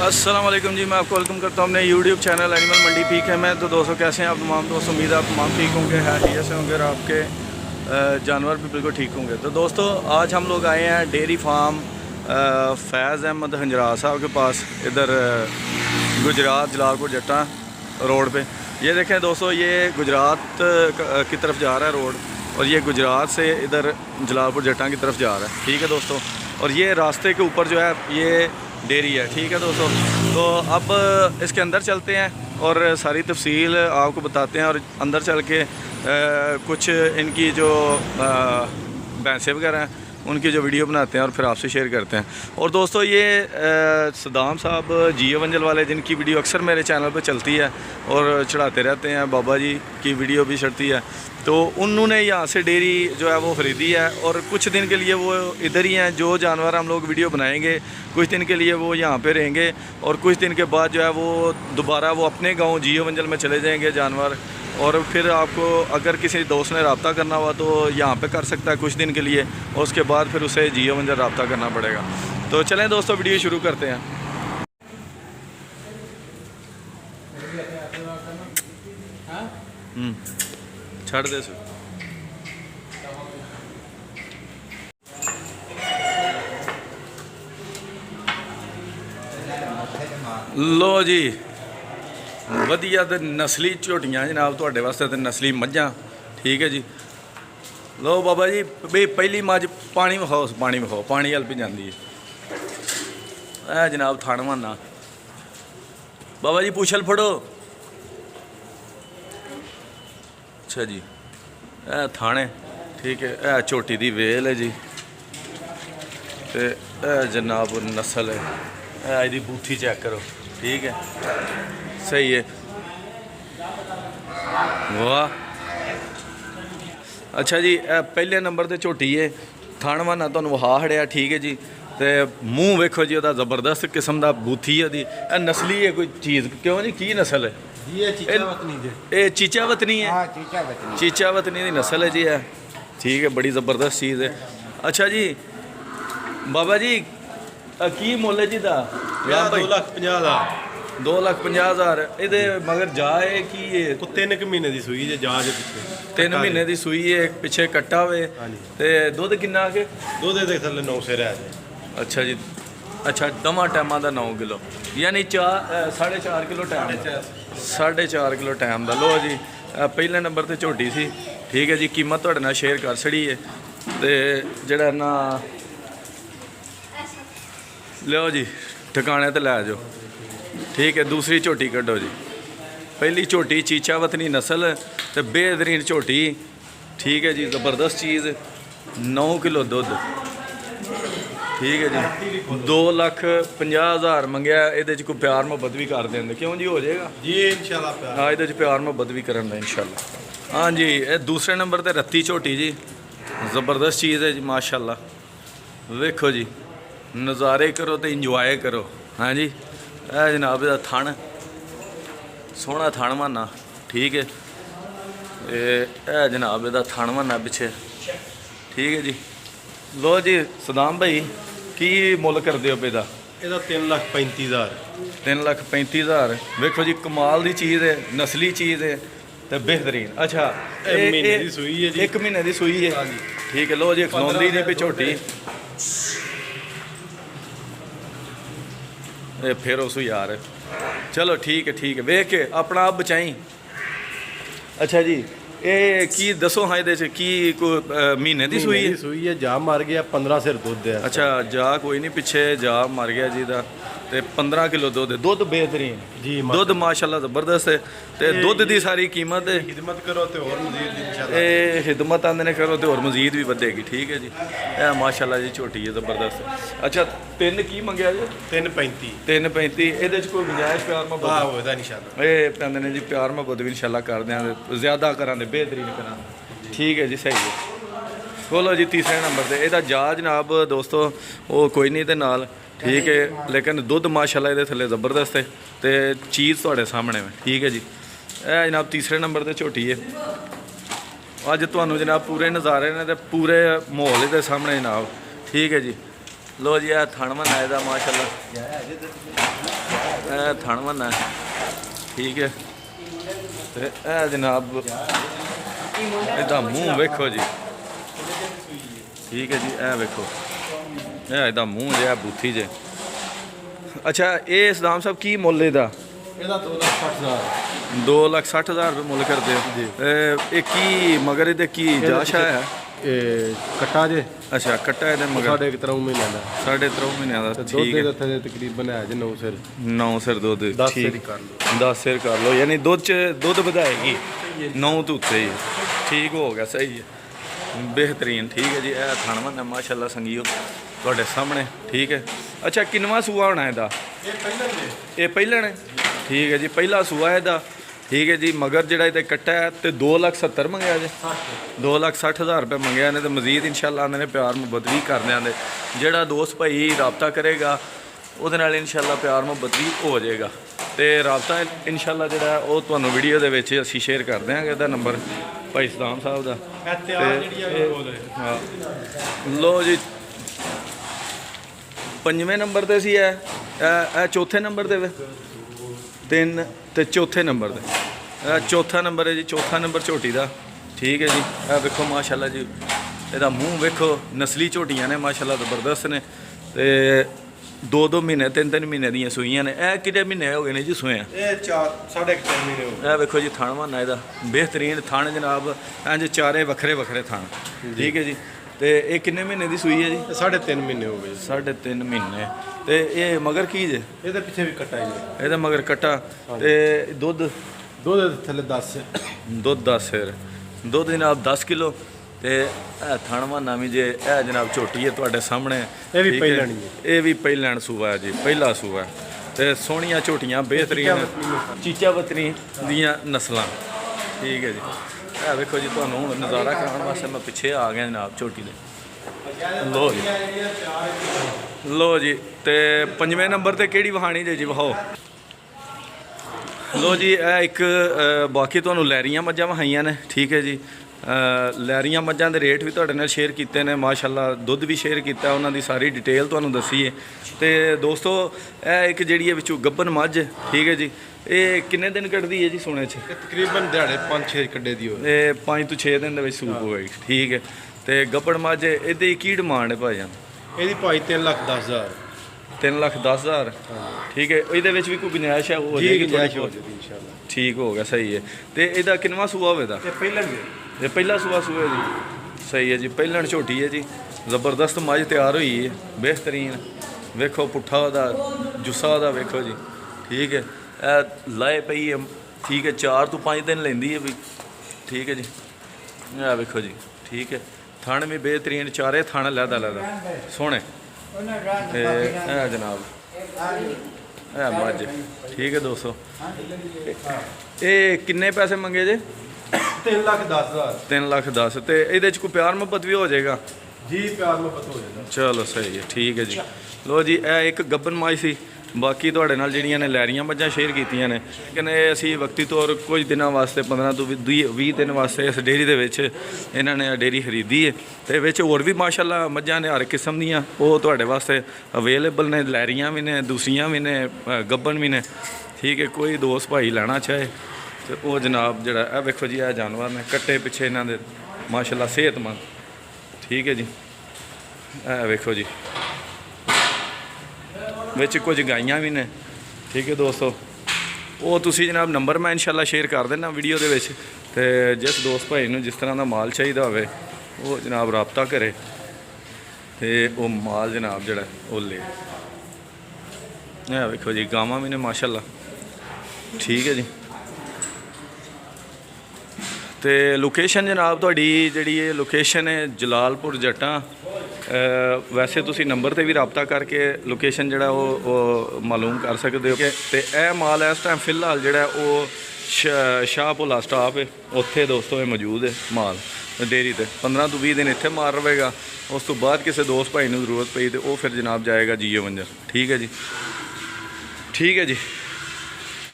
अस्सलाम वालेकुम जी, मैं आपको वेलकम करता हूँ अपने यूट्यूब चैनल एनिमल मंडी पीक है। मैं तो दोस्तों कैसे हैं आप तमाम दोस्त, उम्मीद है आप तमाम ठीक होंगे, हैसियत से होंगे और आपके जानवर भी बिल्कुल ठीक होंगे। तो दोस्तों आज हम लोग आए हैं डेयरी फार्म फैज़ अहमद हंजरा साहब के पास, इधर गुजरात जलालपुर जट्टा रोड पे। ये देखें दोस्तों, ये गुजरात की तरफ जा रहा है रोड, और ये गुजरात से इधर जलालपुर जट्टा की तरफ जा रहा है। ठीक है दोस्तों, और ये रास्ते के ऊपर जो है ये डेयरी है। ठीक है दोस्तों, तो अब इसके अंदर चलते हैं और सारी तफसील आपको बताते हैं, और अंदर चल के कुछ इनकी जो भैंसें वगैरह हैं उनकी जो वीडियो बनाते हैं और फिर आपसे शेयर करते हैं। और दोस्तों ये सदाम साहब जियो वंजल वाले, जिनकी वीडियो अक्सर मेरे चैनल पर चलती है और चढ़ाते रहते हैं, बाबा जी की वीडियो भी चढ़ती है, तो उन्होंने यहाँ से डेयरी जो है वो ख़रीदी है और कुछ दिन के लिए वो इधर ही हैं। जो जानवर हम लोग वीडियो बनाएंगे कुछ दिन के लिए वो यहाँ पे रहेंगे, और कुछ दिन के बाद जो है वो दोबारा वो अपने गांव जियो वंजल में चले जाएंगे जानवर। और फिर आपको अगर किसी दोस्त ने रब्ता करना हुआ तो यहाँ पे कर सकता है कुछ दिन के लिए, और उसके बाद फिर उसे जियो वंजल रब्ता करना पड़ेगा। तो चलें दोस्तों वीडियो शुरू करते हैं। छड़ दे सो। लो जी, वधिया ते नस्ली झोटियां जनाब तुहाडे वास्ते, ते नस्ली मझां। ठीक है जी, लो बाबा जी भी पहली मझ पानी विखाओ, पानी विखाओ, पानी हल भी जाती है। जनाब थण माना बाबा जी, पूछल फड़ो। अच्छा जी, थाने ठीक है, झोटी दी वेल है जी, ते जनाब नस्ल है, इसकी बूथी चेक करो। ठीक है, सही है, वाह। अच्छा जी, पहले नंबर ते झोटी है, थान वाना तुहानूं वहा खड़िया। ठीक है जी, ते मूँह वेखो जी, वह जबरदस्त किस्म का बूथी है दी। नस्ली है कोई चीज़, क्यों जी, की नस्ल है? ये चीचा वतनी है। हाँ, चीचा वतनी की नस्ल है जी है। ठीक है, बड़ी ज़बरदस्त चीज़ है। अच्छा जी बाबा जी, की मुल है जी दा? 2,50,000। 2,50,000 ये मगर जाए कि 3 महीने की सूई है, जा 3 महीने की सूई है, पिछे कट्टा हुए, ते दुध किन्ना के? दुध दे थल्ले 9 सिर है। अच्छा जी, अच्छा, दमा टाइम का 9 किलो, यानी 4.5 किलो टाइम, 4.5 किलो टाइम का। लो जी, पहले नंबर ते झोटी सी। ठीक है जी, कीमत तुहाडे नाल शेयर कर छड़ी है, ते जिहड़ा ना लो जी ठिकाने ते लै जाओ। ठीक है, दूसरी झोटी कड्डो जी। पहली झोटी चीचा वतनी नस्ल, ते बेहतरीन झोटी। ठीक है जी, ज़बरदस्त चीज़, 9 किलो दुध। ठीक है जी, 2,50,000 मंगया, ये कोई प्यार मुहब्बत भी कर देंगे, क्यों जी, हो जाएगा जी इंशाल्लाह। हाँ, ये प्यार मुहब्बत भी करना इंशाल्लाह। हाँ जी, ये दूसरे नंबर पर रत्ती झोटी जी, ज़बरदस्त चीज़ है जी, माशाल्लाह। वेखो जी, नज़ारे करो तो इंजॉय करो। हाँ जी, जनाब का थण सोहना थण माना। ठीक है, ये जनाब का थण माना पिछे। ठीक है जी, लो जी सदाम भाई, की मुल कर दो पे? 3,35,000। 3,35,000। वेखो जी, कमाल की चीज़ है, नस्ली चीज़ है, तो बेहतरीन। अच्छा, 1 महीने की सूई है जी। 1 महीने की सूई है। ठीक है, लो जी, खलोंदी नहीं पे झोटी, फिर उस यार। चलो ठीक है, वेख के अपना आप बचाई। अच्छा जी, ये की दसो, हाँ ये की कोई महीने की सूई है? सूई है, जा मर गया, 15 सिर दुध है। अच्छा, जा कोई नहीं, पिछे जा मर गया जी दा, ते 15 किलो दुध, दुध बेहतरीन जी, दुध माशाल्लाह ज़बरदस्त है। ते दुध की सारी कीमत है, खिदमत करो तो और मजीद इंशाल्लाह, ये खिदमत आंदे ने करो तो और मजीद भी बढ़ेगी। ठीक है जी, यह माशाल्लाह जी झोटी है ज़बरदस्त। अच्छा, 3 की मंगया जी? 3,35। 3,35। ये कोई गुंजाइश प्यार मुहब्बत? इंशाल्लाह ये कहते हैं जी, प्यार मुहब्बत भी इंशाल्लाह कर देंगे, ज़्यादा करा दे, बेहतरीन करा। ठीक है जी, सही है। बोलो जी, तीसरे नंबर पर यदा जा जनाब दोस्तों, वो कोई नहीं तो नाल। ठीक है, लेकिन दुध माशाल्लाह ये थले ज़बरदस्त है, तो चीज़ थोड़े सामने में। ठीक है जी, यह जनाब तीसरे नंबर पर झोटी है। अज तुहानू जनाब पूरे नज़ारे ने, तो पूरे माहौल के सामने जनाब। ठीक है जी, लो जी आ थण बना ਇਹਦਾ माशाल्लाह ਇਹ ਥਣ ਬਣਾ ठीक है ਤੇ ਇਹ जनाब ਇਹਦਾ ਮੂੰਹ ਵੇਖੋ ਜੀ ठीक है जी ਇਹ ਵੇਖੋ ਇਹ ਇਹਦਾ ਮੂੰਹ ਜਿਹਾ ਬੂਥੀ ਜੇ ਅੱਛਾ ਇਹ ਸਦਾਮ ਸਾਹਿਬ ਕੀ ਮੁੱਲ ਇਹਦਾ ਇਹਦਾ 2,60,000 2,60,000 रुपये मुल करते जी। ये की मगर ये की जाशा है ਇਹ ਕੱਟਾ ਜੇ अच्छा कट्टा है मगर ਸਾਡੇ 13 ਮਹੀਨਿਆਂ ਦਾ 3.5 महीने का ਦੁੱਧ ठीक है ਦੇ ਥੱਲੇ ਤਕਰੀਬਨ ਹੈ ਜੇ 9 ਸਿਰ 9 सिर दुध 10 ਸਿਰ ठीक ਕਰ ਲਓ 10 सिर कर लो यानी दुध ਵਧਾਏਗੀ 9 ਤੋਂ ਉੱਤੇ ਹੀ ठीक हो गया सही है बेहतरीन ठीक है जी ਇਹ ਥਣ ਵੰਨਾ ਮਾਸ਼ਾਅੱਲਾ ਸੰਗੀਓ ਤੁਹਾਡੇ ਸਾਹਮਣੇ ਠੀਕ ਹੈ ਅੱਛਾ ਕਿੰਨਵਾ ਸੂਆ ਹੋਣਾ ਇਹਦਾ ਇਹ ਪਹਿਲਾਂ ਨੇ ਠੀਕ ਹੈ ਜੀ ਪਹਿਲਾ ਸੂਆ ਇਹਦਾ ठीक है जी मगर ਜਿਹੜਾ ਇਹਦੇ ਕੱਟਾ ਹੈ ਤੇ 2,70,000 ਮੰਗਿਆ ਜੇ 2,60,000 ਰੁਪਏ ਮੰਗਿਆ ਨੇ ਤੇ ਮਜ਼ੀਦ ਇਨਸ਼ਾਅੱਲਾ ਆਂਦੇ ਨੇ ਪਿਆਰ ਮੁਹੱਬਤ ਵੀ ਕਰਨੇ ਆਂਦੇ ਜਿਹੜਾ ਦੋਸਤ ਭਾਈ ਰਾਬਤਾ ਕਰੇਗਾ ਉਹਦੇ ਨਾਲ ਇਨਸ਼ਾਅੱਲਾ ਪਿਆਰ ਮੁਹੱਬਤ ਵੀ ਹੋ ਜਾਏਗਾ ਤੇ ਰਾਬਤਾ ਇਨਸ਼ਾਅੱਲਾ ਜਿਹੜਾ ਉਹ ਤੁਹਾਨੂੰ ਵੀਡੀਓ ਦੇ ਵਿੱਚ ਅਸੀਂ ਸ਼ੇਅਰ ਕਰ ਦਿਆਂਗੇ ਇਹਦਾ ਨੰਬਰ ਭਾਈ ਸਦਾਮ ਸਾਹਿਬ ਦਾ ਹਾਂ ਲੋ ਜੀ 5ਵੇਂ ਨੰਬਰ ਤੇ ਸੀ ਇਹ ਚੌਥੇ ਨੰਬਰ ਤੇ ਵੇ 3 ਤੇ ਚੌਥੇ ਨੰਬਰ ਤੇ ਚੌਥਾ ਨੰਬਰ ਹੈ ਜੀ ਚੌਥਾ ਨੰਬਰ ਝੋਟੀ ਦਾ ਠੀਕ ਹੈ ਜੀ ਇਹ ਵੇਖੋ ਮਾਸ਼ਾਅੱਲਾ ਜੀ ਇਹਦਾ ਮੂੰਹ ਵੇਖੋ ਨਸਲੀ ਝੋਟੀਆਂ ਨੇ ਮਾਸ਼ਾਅੱਲਾ ਜ਼ਬਰਦਸਤ ਨੇ ਤੇ 2-2 ਮਹੀਨੇ 3-3 ਮਹੀਨੇ ਦੀਆਂ ਸੂਈਆਂ ਨੇ ਇਹ ਕਿਹੜੇ ਮਹੀਨੇ ਹੋ ਗਏ ਨੇ ਜੀ ਸੂਈਆਂ ਇਹ 4.5 ਮਹੀਨੇ ਹੋ ਇਹ ਵੇਖੋ ਜੀ ਥਣ ਵਾਨਾ ਇਹਦਾ ਬਿਹਤਰੀਨ ਥਣ ਜਨਾਬ ਇੰਜ ਚਾਰੇ ਵੱਖਰੇ ਵੱਖਰੇ ਥਣ ਠੀਕ ਹੈ ਜੀ ਤੇ ਇਹ ਕਿੰਨੇ ਮਹੀਨੇ ਦੀ ਸੂਈ ਹੈ ਜੀ 3.5 ਮਹੀਨੇ ਹੋ ਗਏ 3.5 ਮਹੀਨੇ ਤੇ ਇਹ ਮਗਰ ਕੀ ਜੇ ਇਹਦੇ ਪਿੱਛੇ ਵੀ ਕੱਟਾ ਹੀ ਜੇ ਇਹਦਾ ਮਗਰ ਕੱਟਾ ਤੇ ਦੁੱਧ ਦੇ ਥੱਲੇ 10 ਦੁੱਧ 10 ਸਿਰ ਦੁੱਧ ਜਨਾਬ 10 ਕਿਲੋ ਤੇ ਇਹ ਥਣਵਾ ਨਾਮੀ ਜੇ ਇਹ ਜਨਾਬ ਝੋਟੀ ਹੈ ਤੁਹਾਡੇ ਸਾਹਮਣੇ ਇਹ ਵੀ ਠੀਕ ਹੈ। ਪਹਿਲਣ ਹੀ ਹੈ। ਇਹ ਵੀ ਪਹਿਲਣ ਸੂਆ ਹੈ ਜੀ ਪਹਿਲਾ ਸੂਆ ਤੇ ਸੋਹਣੀਆਂ ਝੋਟੀਆਂ ਬਿਹਤਰੀਨ ਚੀਚਾ ਵਤਨੀ ਦੀਆਂ ਨਸਲਾਂ ਠੀਕ ਹੈ ਜੀ ਇਹ ਵੇਖੋ ਜੀ ਤੁਹਾਨੂੰ ਹੁਣ ਨਜ਼ਾਰਾ ਕਰਾਉਣ ਵਾਸਤੇ ਮੈਂ ਪਿੱਛੇ ਆ ਗਿਆ ਜਨਾਬ ਝੋਟੀ ਦੇ ਲੋ ਜੀ ਤੇ 5ਵੇਂ ਨੰਬਰ ਤੇ ਕਿਹੜੀ ਵਹਾਣੀ ਜੇ ਜੀ ਵਹਾਓ ਲੋ ਜੀ ਇਹ ਇੱਕ ਬਾਕੀ ਤੁਹਾਨੂੰ ਲੈਰੀਆਂ ਮੱਝਾਂ ਵਹਾਈਆਂ ਨੇ ਠੀਕ ਹੈ ਜੀ ਲੈਰੀਆਂ ਮੱਝਾਂ ਦੇ ਰੇਟ ਵੀ ਤੁਹਾਡੇ ਨਾਲ ਸ਼ੇਅਰ ਕੀਤੇ ਨੇ ਮਾਸ਼ਾਅੱਲਾ ਦੁੱਧ ਵੀ ਸ਼ੇਅਰ ਕੀਤਾ ਉਹਨਾਂ ਦੀ ਸਾਰੀ ਡਿਟੇਲ ਤੁਹਾਨੂੰ ਦੱਸੀ ਹੈ ਤੇ ਦੋਸਤੋ ਇਹ ਇੱਕ ਜਿਹੜੀ ਹੈ ਵਿੱਚੋਂ ਗੱਬਨ ਮੱਝ ਠੀਕ ਹੈ ਜੀ ਇਹ ਕਿੰਨੇ ਦਿਨ ਕੱਢਦੀ ਹੈ ਜੀ ਸੋਨੇ 'ਚ ਇਹ ਤਕਰੀਬਨ ਦਿਹਾੜੇ 5-6 ਕੱਢੇ ਦੀ ਹੋਵੇ ਇਹ 5 ਤੋਂ 6 ਦਿਨ ਦੇ ਵਿੱਚ ਸੂਪ ਹੋਏਗੀ ਠੀਕ ਹੈ ਤੇ ਗੱਬਨ ਮੱਝ ਇਹਦੀ ਕੀ ਡਿਮਾਂਡ ਹੈ ਭਾਈਜਾਨ ਇਹਦੀ ਭਾਈ 3,10,000 3,10,000 ਠੀਕ ਹੈ ਇਹਦੇ ਵਿੱਚ ਵੀ ਕੋਈ ਗੁੰਜਾਇਸ਼ ਹੈ ਹੋ ਜਾਏਗੀ ਗੁੰਜਾਇਸ਼ ਹੋ ਜਾਏਗੀ ਇਨਸ਼ਾਅੱਲਾ ਠੀਕ ਹੋ ਗਿਆ ਸਹੀ ਹੈ ਤੇ ਇਹਦਾ ਕਿੰਨਵਾ ਸੂਆ ਹੋਵੇਗਾ ਇਹ ਪਹਿਲਾਂ ਵੀ ਇਹ ਪਹਿਲਾ ਸੂਆ ਸੂਆ ਜੀ ਸਹੀ ਹੈ ਜੀ ਪਹਿਲਣ ਝੋਟੀ ਹੈ ਜੀ ਜ਼ਬਰਦਸਤ ਮੱਝ ਤਿਆਰ ਹੋਈ ਹੈ ਬਿਹਤਰੀਨ ਵੇਖੋ ਪੁੱਠਾ ਉਹਦਾ ਜੁੱਸਾ ਉਹਦਾ ਵੇਖੋ ਜੀ ਠੀਕ ਹੈ ਇਹ ਲਾਏ ਪਈ ਹੈ ਠੀਕ ਹੈ 4 ਤੋਂ 5 ਦਿਨ ਲੈਂਦੀ ਹੈ ਵੀ ਠੀਕ ਹੈ ਜੀ ਇਹ ਵੇਖੋ ਜੀ ਠੀਕ ਹੈ ਥਣ ਵੀ ਬਿਹਤਰੀਨ ਚਾਰੇ ਥਣ ਲੈਦਾ ਸੋਹਣੇ ਤੇ ਇਹ ਜਨਾਬ ਇਹ ਮੱਝ ਠੀਕ ਹੈ ਦੋਸਤੋ ਇਹ ਕਿੰਨੇ ਪੈਸੇ ਮੰਗੇ ਜੇ 3,10,000 3,10,000 ਤੇ ਇਹਦੇ ਚ ਕੋਈ ਪਿਆਰ ਮੁਹੱਬਤ ਵੀ ਹੋ ਜਾਏਗਾ ਜੀ ਪਿਆਰ ਮੁਹੱਬਤ ਹੋ ਜਾਂਦਾ ਚਲੋ ਸਹੀ ਹੈ ਠੀਕ ਹੈ ਜੀ ਲੋ ਜੀ ਇਹ ਇੱਕ ਗੱਬਨ ਮਾਈ ਸੀ ਬਾਕੀ ਤੁਹਾਡੇ ਨਾਲ ਜਿਹੜੀਆਂ ਨੇ ਲੈਰੀਆਂ ਮੱਝਾਂ ਸ਼ੇਅਰ ਕੀਤੀਆਂ ਨੇ ਲੇਕਿਨ ਇਹ ਅਸੀਂ ਵਕਤੀ ਤੌਰ ਕੁਝ ਦਿਨਾਂ ਵਾਸਤੇ 15 ਤੋਂ 20 ਦਿਨ ਵਾਸਤੇ ਇਸ ਡੇਅਰੀ ਦੇ ਵਿੱਚ ਇਹਨਾਂ ਨੇ ਡੇਅਰੀ ਖਰੀਦੀ ਹੈ ਤੇ ਵਿੱਚ ਹੋਰ ਵੀ ਮਾਸ਼ਾਅੱਲਾ ਮੱਝਾਂ ਨੇ ਹਰ ਕਿਸਮ ਦੀਆਂ ਉਹ ਤੁਹਾਡੇ ਵਾਸਤੇ ਅਵੇਲੇਬਲ ਨੇ ਲੈਰੀਆਂ ਵੀ ਨੇ ਦੂਸਰੀਆਂ ਵੀ ਨੇ ਗੱਬਨ ਵੀ ਨੇ ਠੀਕ ਹੈ ਕੋਈ ਦੋਸਤ ਭਾਈ ਲੈਣਾ ਚਾਹੇ ਤੇ ਉਹ ਜਨਾਬ ਜਿਹੜਾ ਇਹ ਵੇਖੋ ਜੀ ਇਹ ਜਾਨਵਰ ਨੇ ਕੱਟੇ ਪਿੱਛੇ ਇਹਨਾਂ ਦੇ ਮਾਸ਼ਾਅੱਲਾ ਸਿਹਤਮੰਦ ਠੀਕ ਹੈ ਜੀ ਇਹ ਵੇਖੋ ਜੀ ਵਿੱਚ ਕੁਝ ਗਾਈਆਂ ਵੀ ਨੇ ਠੀਕ ਹੈ ਦੋਸਤੋ ਉਹ ਤੁਸੀਂ ਜਨਾਬ ਨੰਬਰ ਮੈਂ ਇਨਸ਼ਾਅੱਲਾ ਸ਼ੇਅਰ ਕਰ ਦੇਣਾ ਵੀਡੀਓ ਦੇ ਵਿੱਚ ਤੇ ਜਿਸ ਦੋਸਤ ਭਾਈ ਨੂੰ ਜਿਸ ਤਰ੍ਹਾਂ ਦਾ ਮਾਲ ਚਾਹੀਦਾ ਹੋਵੇ ਉਹ ਜਨਾਬ ਰਾਬਤਾ ਕਰੇ ਤੇ ਉਹ ਮਾਲ ਜਨਾਬ ਜਿਹੜਾ ਉਹ ਲੈ ਇਹ ਵੇਖੋ ਜੀ ਗਾਵਾਂ ਵੀ ਨੇ ਮਾਸ਼ਾਅੱਲਾ ਠੀਕ ਹੈ ਜੀ ਤੇ ਲੋਕੇਸ਼ਨ ਜਨਾਬ ਤੁਹਾਡੀ ਜਿਹੜੀ ਇਹ ਲੋਕੇਸ਼ਨ ਹੈ ਜਲਾਲਪੁਰ ਜੱਟਾਂ ਵੈਸੇ ਤੁਸੀਂ ਨੰਬਰ ਤੇ ਵੀ ਰਾਬਤਾ ਕਰਕੇ ਲੋਕੇਸ਼ਨ ਜਿਹੜਾ ਉਹ ਮਾਲੂਮ ਕਰ ਸਕਦੇ ਹੋ ਤੇ ਇਹ ਮਾਲ ਇਸ ਟਾਈਮ ਫਿਲਹਾਲ ਜਿਹੜਾ ਉਹ ਸ਼ਾਹਪੁਲਾ ਸਟਾਪ ਹੈ ਉੱਥੇ ਦੋਸਤੋ ਇਹ ਮੌਜੂਦ ਹੈ ਮਾਲ ਡੇਅਰੀ ਤੇ 15 ਤੋਂ 20 ਦਿਨ ਇੱਥੇ ਮਾਰ ਰਵੇਗਾ ਉਸ ਤੋਂ ਬਾਅਦ ਕਿਸੇ ਦੋਸਤ ਭਾਈ ਨੂੰ ਜ਼ਰੂਰਤ ਪਈ ਤੇ ਉਹ ਫਿਰ ਜਨਾਬ ਜਾਏਗਾ ਜੀਓ ਮੰਜਰ ਠੀਕ ਹੈ ਜੀ